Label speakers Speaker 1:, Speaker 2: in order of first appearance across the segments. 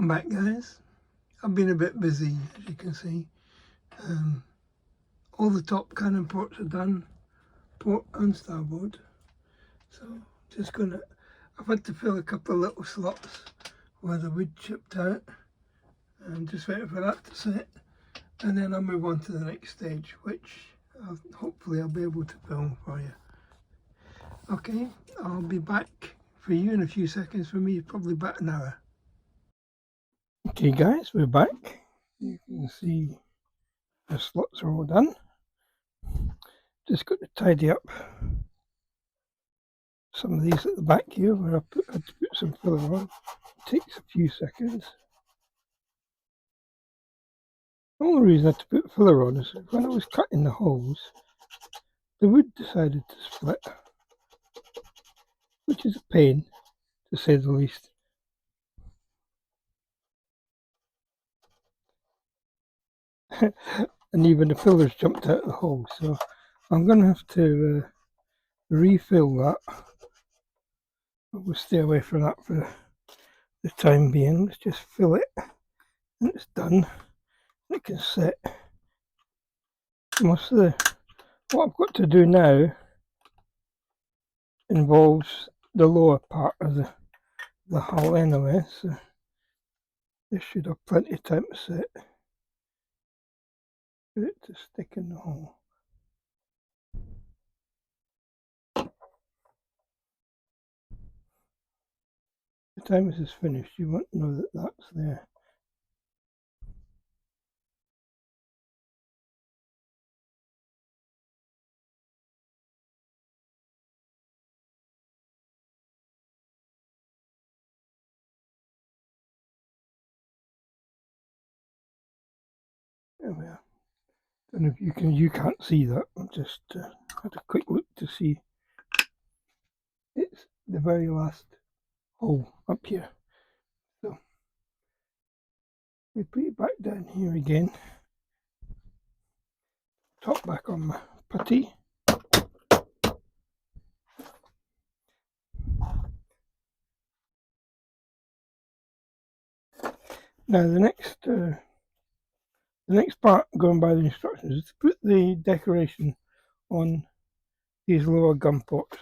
Speaker 1: Welcome back, guys. I've been a bit busy, as you can see. All the top cannon ports are done, port and starboard. So just I've had to fill a couple of little slots where the wood chipped out. I'm just waiting for that to set, and then I'll move on to the next stage, which hopefully I'll be able to film for you. Okay, I'll be back for you in a few seconds. For me, probably about an hour. Okay guys, we're back. You can see the slots are all done. Just got to tidy up some of these at the back here where I had to put some filler on. It takes a few seconds. The only reason I had to put filler on is when I was cutting the holes, the wood decided to split, which is a pain to say the least. And even the fillers jumped out of the hole, so I'm going to have to refill that. But we'll stay away from that for the time being. Let's just fill it, and it's done. It can sit. Most of what I've got to do now involves the lower part of the hull anyway, so this should have plenty of time to sit. Get it to stick in the hole. The time this is finished, you won't know that that's there. There we are. Don't know if you can't see that. I just had a quick look to see. It's the very last hole up here. So we put it back down here again. Top back on my putty. Now the next part, going by the instructions, is to put the decoration on these lower gun ports.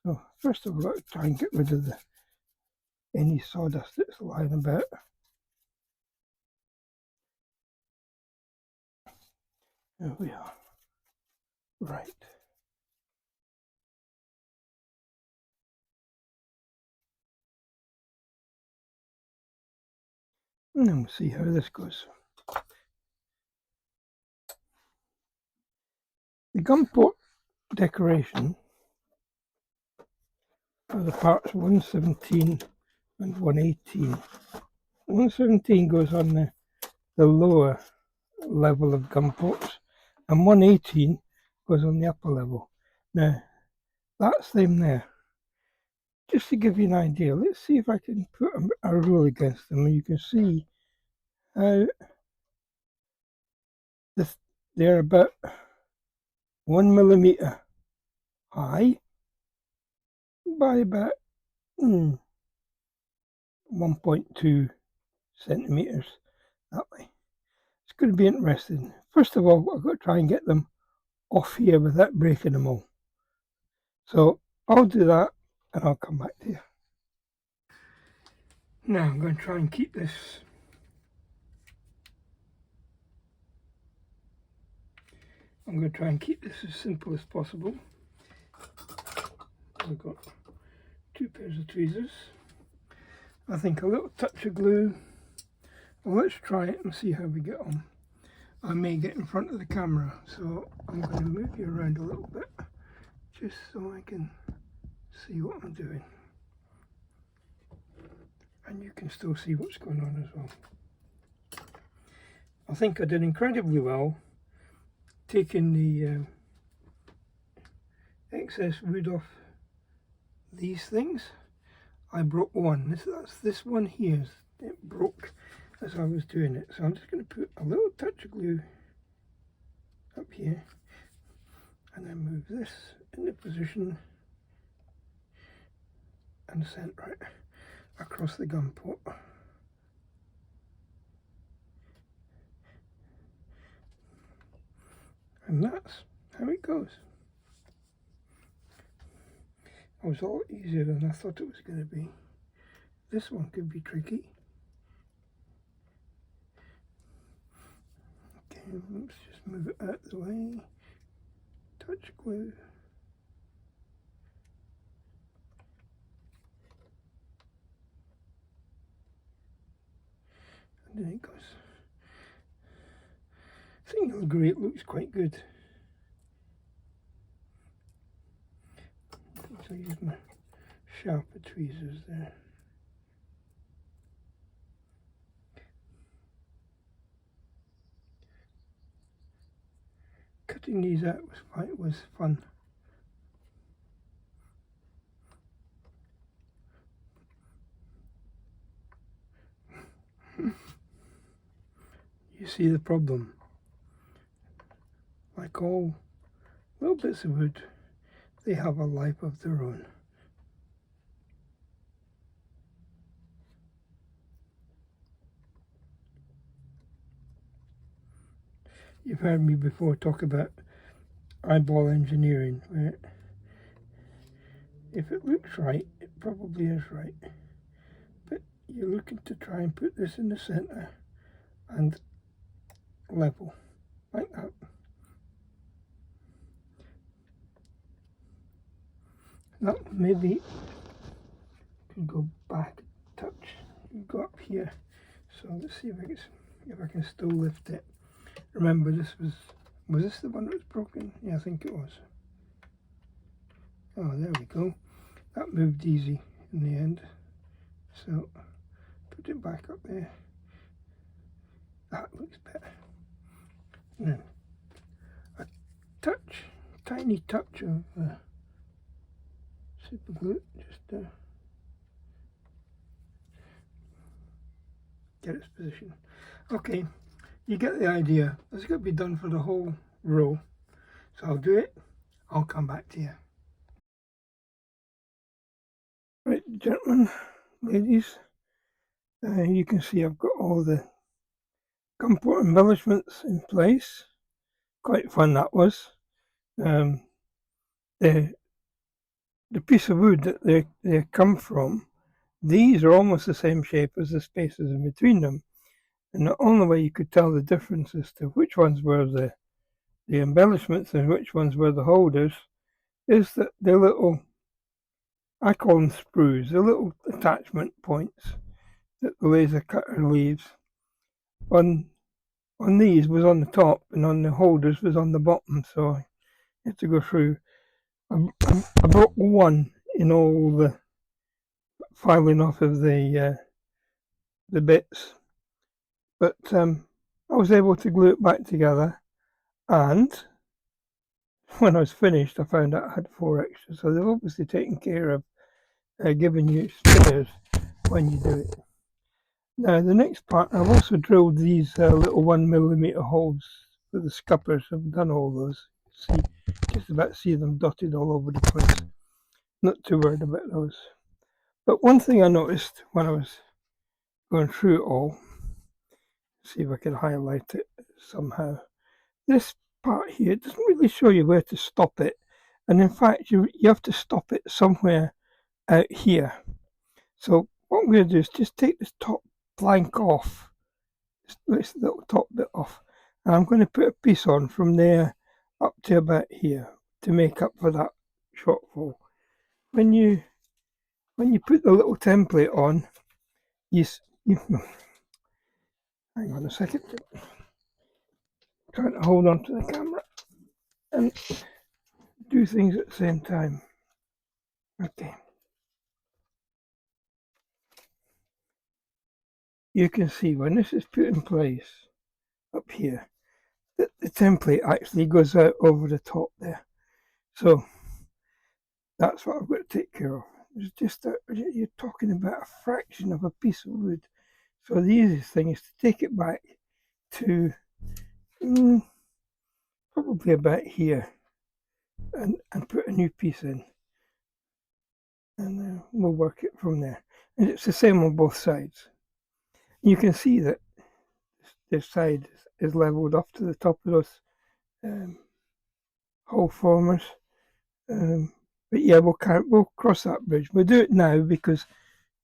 Speaker 1: So first of all, I'll try and get rid of any sawdust that's lying about. There we are. Right. And then we'll see how this goes. The gun port decoration are the parts 117 and 118. 117 goes on the lower level of gun ports, and 118 goes on the upper level. Now, that's them there. Just to give you an idea, let's see if I can put a rule against them, and you can see how they're about 1 millimeter high by about 1.2 centimeters that way. It's going to be interesting. First of all, I've got to try and get them off here without breaking them all. So I'll do that and I'll come back to you. Now I'm going to try and keep this as simple as possible. I've got 2 pairs of tweezers. I think a little touch of glue. Well, let's try it and see how we get on. I may get in front of the camera, so I'm going to move you around a little bit just so I can see what I'm doing. And you can still see what's going on as well. I think I did incredibly well taking the excess wood off these things. I broke one. That's this one here. It broke as I was doing it. So I'm just going to put a little touch of glue up here and then move this into position and centre it across the gun port. And that's how it goes. It was a lot easier than I thought it was going to be. This one could be tricky. Okay, let's just move it out of the way. Touch glue. And then it goes. I think it'll agree it looks quite good. So I use my sharper tweezers there. Cutting these out was fun. You see the problem. Like all little bits of wood, they have a life of their own. You've heard me before talk about eyeball engineering, right? If it looks right, it probably is right. But you're looking to try and put this in the center and level, like that. Now maybe can go back a touch, go up here. So let's see if I can still lift it. Remember, this was this the one that was broken? Yeah, I think it was. Oh, there we go. That moved easy in the end. So put it back up there. That looks better. Now, a touch, tiny touch of super glue, just get its position. Okay, you get the idea. It's got to be done for the whole row. So I'll do it. I'll come back to you. Right, gentlemen, ladies, you can see I've got all the gunport embellishments in place. Quite fun that was. The piece of wood that they come from, these are almost the same shape as the spaces in between them. And the only way you could tell the difference as to which ones were the embellishments and which ones were the holders is that the little, I call them sprues, the little attachment points that the laser cutter leaves on these was on the top and on the holders was on the bottom, so I had to go through. I broke one in all the filing off of the bits, but I was able to glue it back together, and when I was finished I found out I had 4 extras, so they've obviously taken care of giving you spares when you do it. Now the next part, I've also drilled these little 1mm holes for the scuppers. I've done all those. See, just about see them dotted all over the place. Not too worried about those. But one thing I noticed when I was going through it all, see if I can highlight it somehow. This part here doesn't really show you where to stop it, and in fact you have to stop it somewhere out here. So what I'm going to do is just take this top plank off, this little top bit off, and I'm going to put a piece on from there up to about here to make up for that shortfall. When you put the little template on, you hang on a second, trying to hold on to the camera and do things at the same time. Okay, you can see when this is put in place up here that the template actually goes out over the top there. So that's what I've got to take care of. It's just you're talking about a fraction of a piece of wood. So the easiest thing is to take it back to probably about here and put a new piece in. And we'll work it from there. And it's the same on both sides. You can see that this side is leveled up to the top of those hole formers. But yeah, we'll cross that bridge. We'll do it now because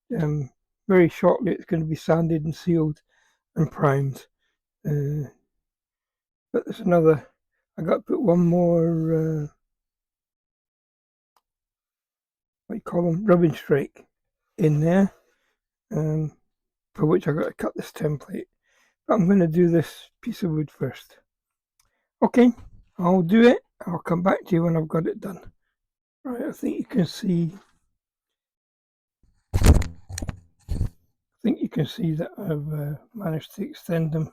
Speaker 1: very shortly it's going to be sanded and sealed and primed. But there's another. I got to put one more. What do you call them? Rubbing strake in there. For which I got to cut this template. But I'm going to do this piece of wood first. Okay, I'll do it. I'll come back to you when I've got it done. Right, I think you can see. That I've managed to extend them.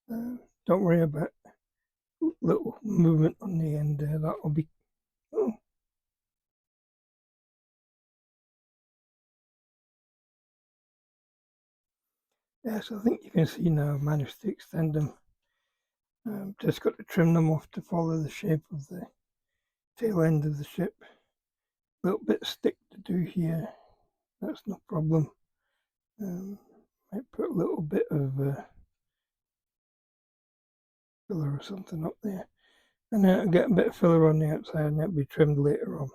Speaker 1: Don't worry about little movement on the end there. That'll be. Oh. Yes, I think you can see now I've managed to extend them. Just got to trim them off to follow the shape of the tail end of the ship. A little bit of stick to do here. That's no problem. Might put a little bit of filler or something up there. And then I'll get a bit of filler on the outside and that'll be trimmed later on.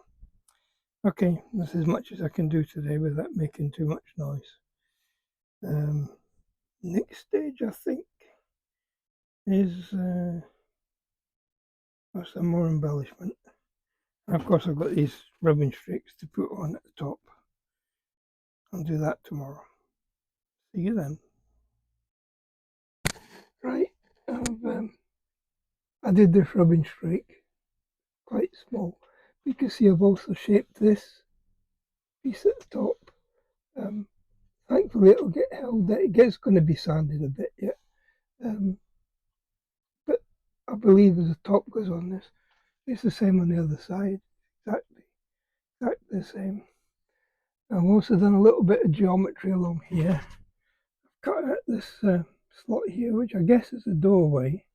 Speaker 1: Okay, that's as much as I can do today without making too much noise. Next stage, I think, is some more embellishment. And of course, I've got these rubbing streaks to put on at the top. I'll do that tomorrow. See you then. Right, I did this rubbing streak, quite small. You can see I've also shaped this piece at the top. Thankfully, it'll get held. It's going to be sanded a bit yet. But I believe as the top goes on this, it's the same on the other side. Exactly the same. I've also done a little bit of geometry along here. I've cut out this slot here, which I guess is a doorway.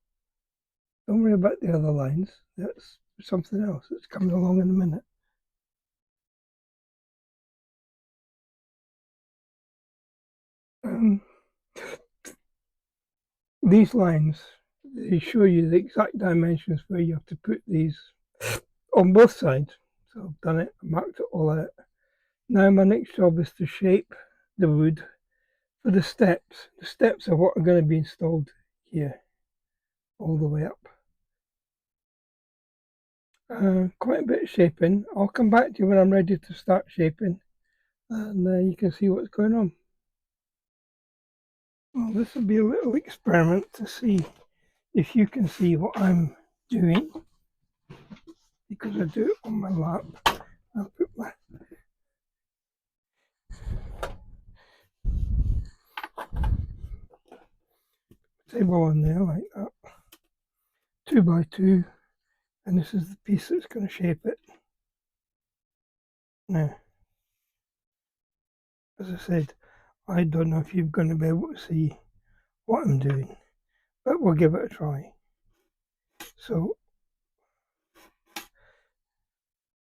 Speaker 1: Don't worry about the other lines. That's something else that's coming along in a minute. These lines, they show you the exact dimensions where you have to put these on both sides. So I've done it, marked it all out. Now my next job is to shape the wood for the steps. The steps are what are going to be installed here, all the way up. Quite a bit of shaping. I'll come back to you when I'm ready to start shaping, and you can see what's going on. Well, this will be a little experiment to see if you can see what I'm doing, because I do it on my lap. I'll put my table on there like that, 2 by 2, and this is the piece that's going to shape it. Now, as I said, I don't know if you're going to be able to see what I'm doing, but we'll give it a try. So,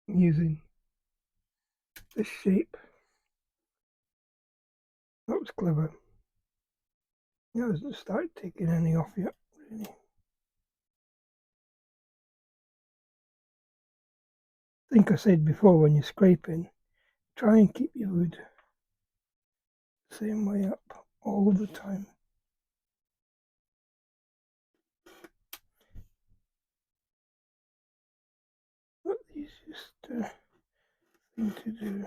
Speaker 1: I'm using this shape. That was clever. It hasn't started taking any off yet, really. I think I said before, when you're scraping, try and keep your wood the same way up all the time. Not the easiest thing to do.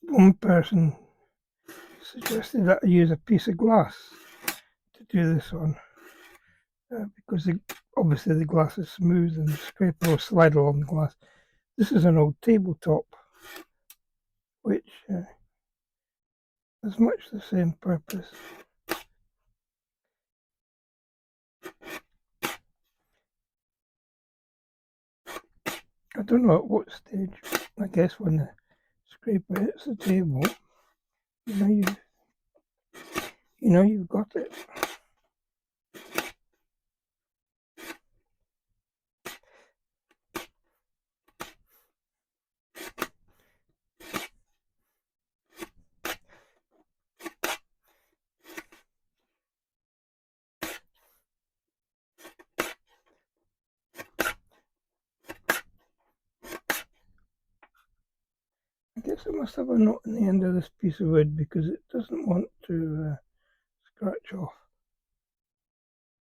Speaker 1: One person suggested that I use a piece of glass to do this on, because obviously the glass is smooth and the scraper will slide along the glass. This is an old tabletop, which has much the same purpose. I don't know at what stage. I guess when the scraper hits the table, you know you've got it. guess it must have a knot in the end of this piece of wood because it doesn't want to scratch off.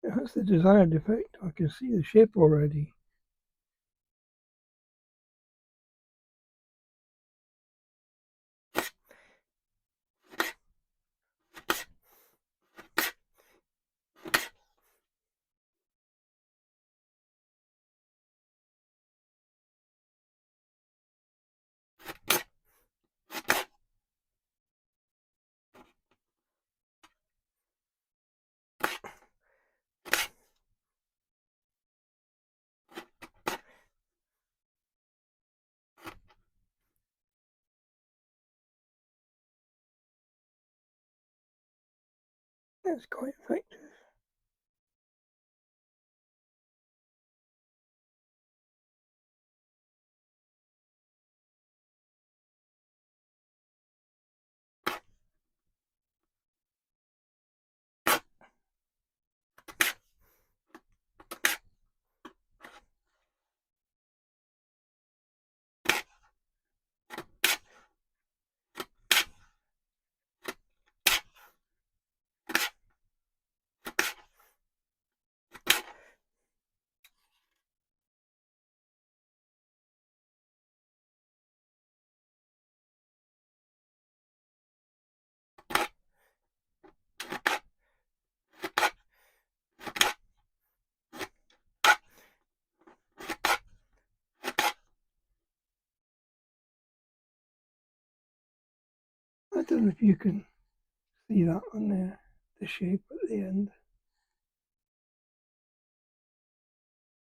Speaker 1: It has the desired effect. I can see the shape already. It's quite effective. I don't know if you can see that on there, the shape at the end.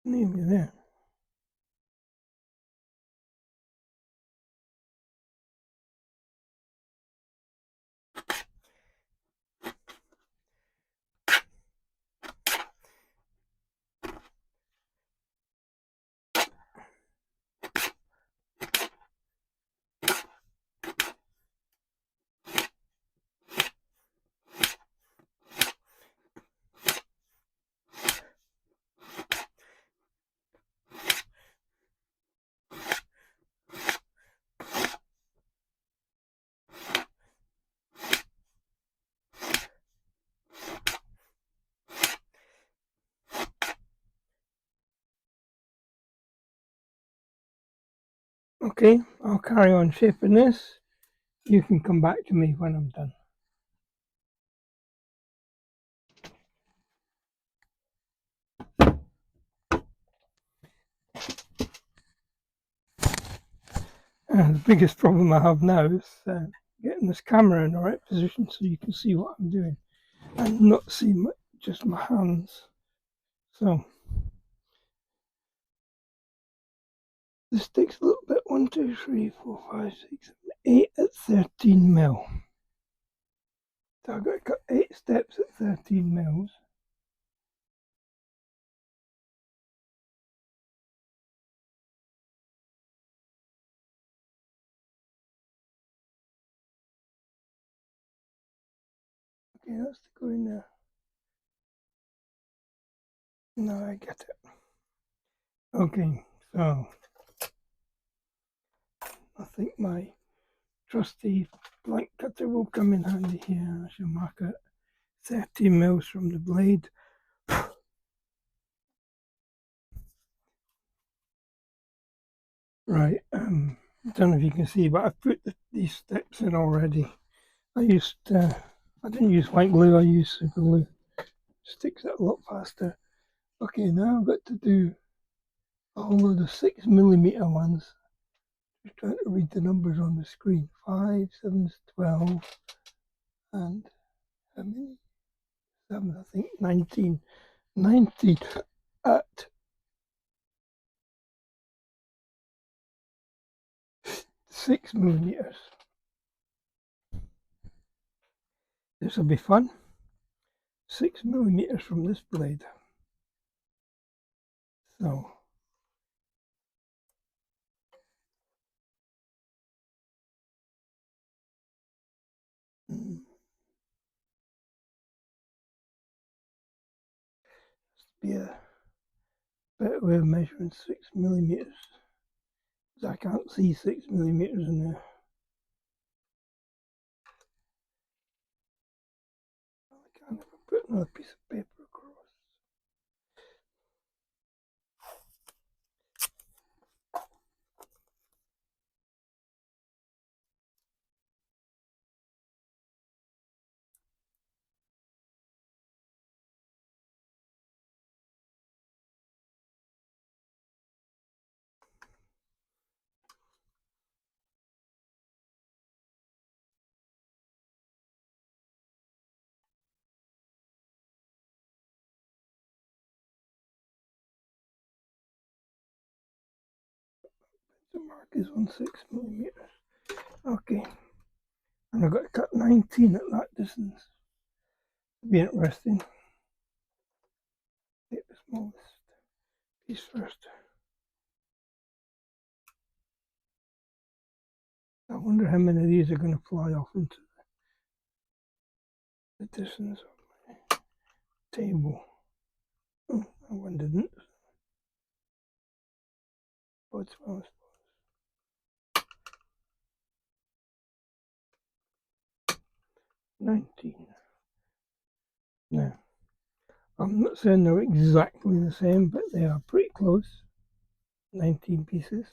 Speaker 1: Nearly there. Okay, I'll carry on shaping this. You can come back to me when I'm done. The biggest problem I have now is getting this camera in the right position so you can see what I'm doing and not see just my hands. So this takes a little bit. 1, 2, 3, 4, 5, 6, 7, 8 at 13 mil. So I've got to cut 8 steps at 13 mils. Okay, that's to go in there. Now I get it. Okay, so I think my trusty blank cutter will come in handy here. I shall mark it 30 mils from the blade. Right, I don't know if you can see, but I've put these steps in already. I didn't use white glue, I used super glue. Sticks it a lot faster. Okay, now I've got to do all of the 6mm ones. Just trying to read the numbers on the screen. 5, 7, 12, and how many? 7, I think, 19. 19 at 6mm. This will be fun. 6mm from this blade. So be a better way of measuring 6mm. I can't see 6mm in there. put another piece of paper across. The mark is on 6mm. Okay, and I've got to cut 19 at that distance. It'll be interesting. Take the smallest piece first. I wonder how many of these are going to fly off into the distance of my table. Oh, that one didn't. But well, 19. Now, I'm not saying they're exactly the same, but they are pretty close. 19 pieces.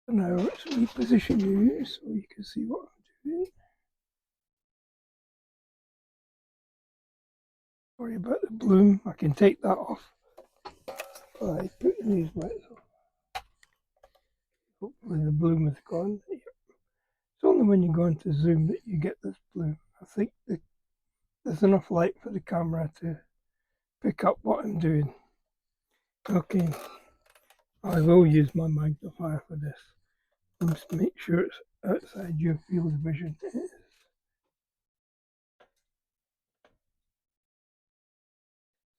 Speaker 1: Now let's reposition you so you can see what I'm doing. Sorry about the bloom, I can take that off by putting these lights off. Hopefully the bloom is gone. It's only when you go into zoom that you get this bloom. I think there's enough light for the camera to pick up what I'm doing. Okay, I will use my magnifier for this. Just make sure it's outside your field of vision.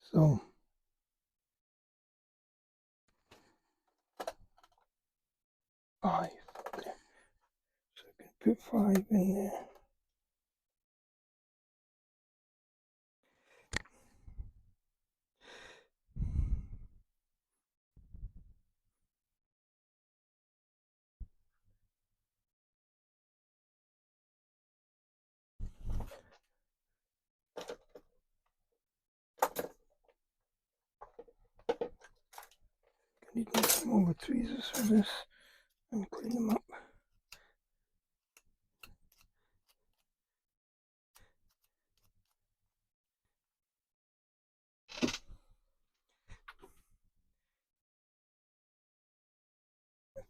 Speaker 1: So 5 there. So I can put 5 in there. I need some more tweezers for this and clean them up.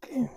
Speaker 1: Okay.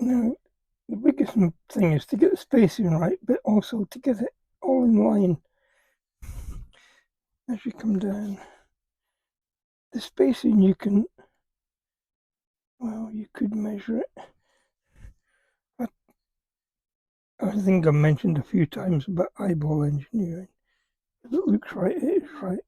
Speaker 1: Now, the biggest thing is to get the spacing right, but also to get it all in line as you come down. The spacing you can, well, you could measure it, but I think I mentioned a few times about eyeball engineering. If it looks right, it is right.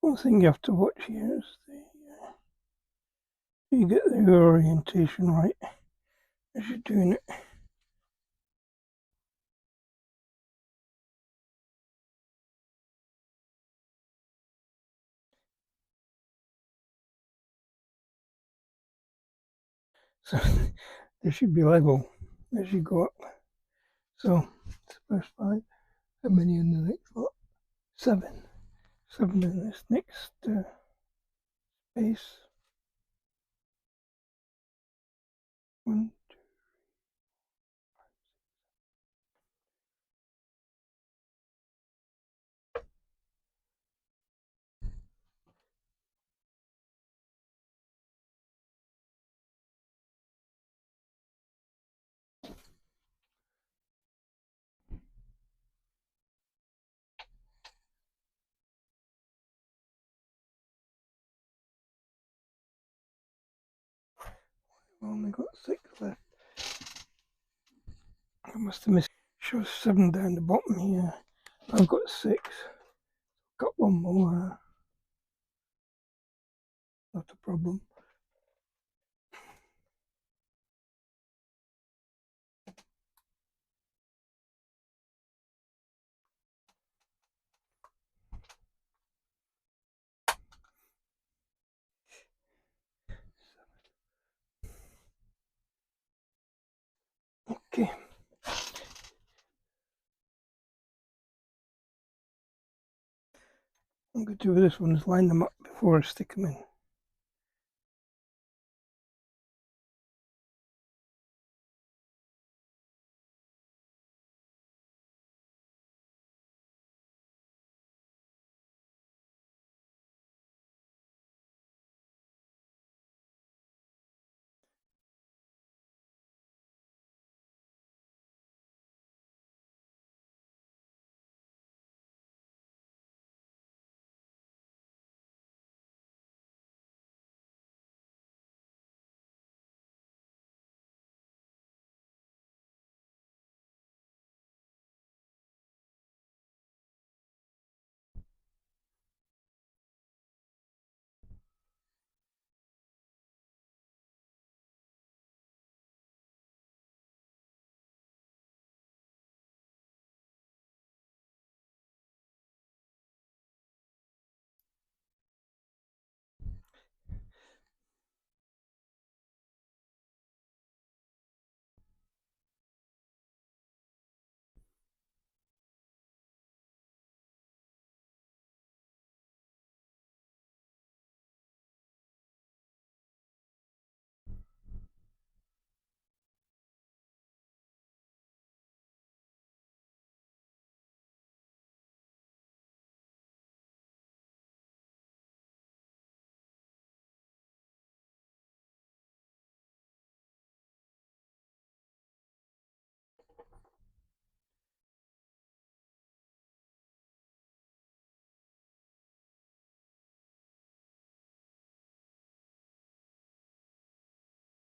Speaker 1: One thing you have to watch here is you get the orientation right as you're doing it. So they should be level as you go up. So it's the first 5. How many in the next lot? 7. 7 in this next space. 1, 2. I've only got 6 left. I must have missed. Shows 7 down the bottom here. I've got 6. Got one more. Not a problem. Okay. I'm going to do this one is line them up before I stick them in.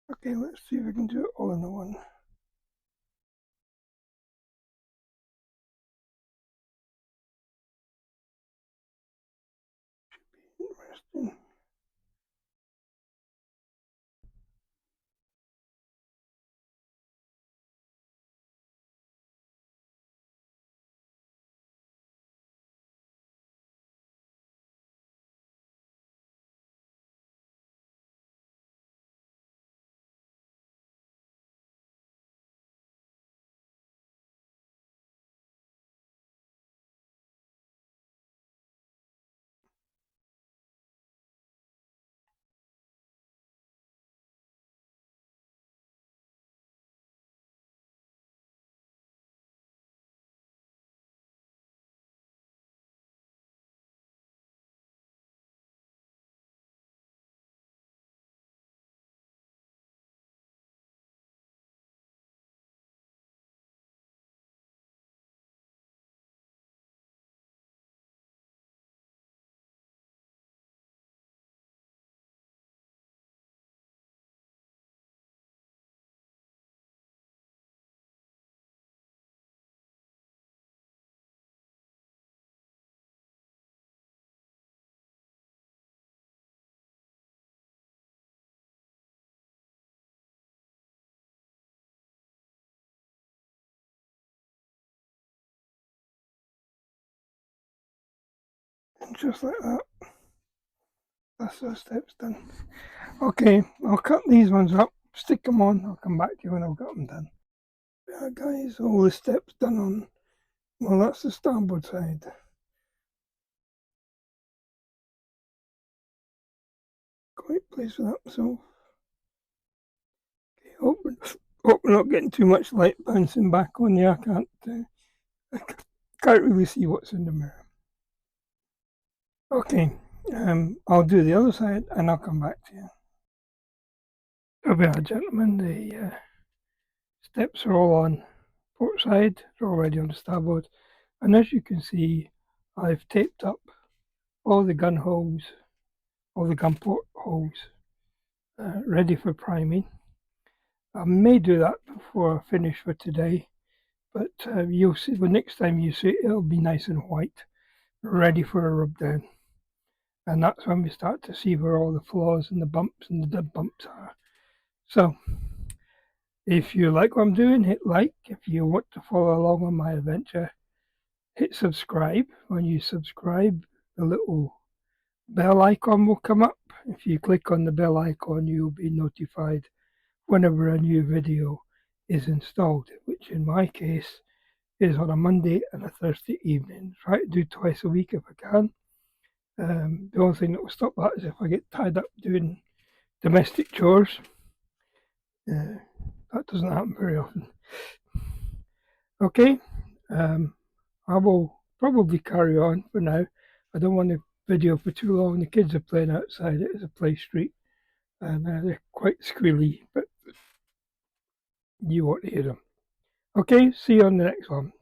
Speaker 1: Okay, let's see if I can do it all in one. Should be interesting. And just like that, that's those steps done. Okay, I'll cut these ones up, stick them on, I'll come back to you when I've got them done. Yeah, guys, all the steps done on, well, that's the starboard side. Quite pleased with that myself. Okay, hope we're not getting too much light bouncing back on you. I can't really see what's in the mirror. Okay, I'll do the other side and I'll come back to you. So we are, gentlemen, the steps are all on port side, they're already on the starboard, and as you can see, I've taped up all the gun holes, all the gun port holes, ready for priming. I may do that before I finish for today, but you'll see, the next time you see it, it'll be nice and white, ready for a rub down. And that's when we start to see where all the flaws and the bumps and the dead bumps are. So, if you like what I'm doing, hit like. If you want to follow along on my adventure, hit subscribe. When you subscribe, the little bell icon will come up. If you click on the bell icon, you'll be notified whenever a new video is installed, which in my case is on a Monday and a Thursday evening. Try to do twice a week if I can. The only thing that will stop that is if I get tied up doing domestic chores. That doesn't happen very often. Okay, I will probably carry on for now. I don't want the video for too long. The kids are playing outside. It is a play street and they're quite squealy, but you won't hear them. Okay, see you on the next one.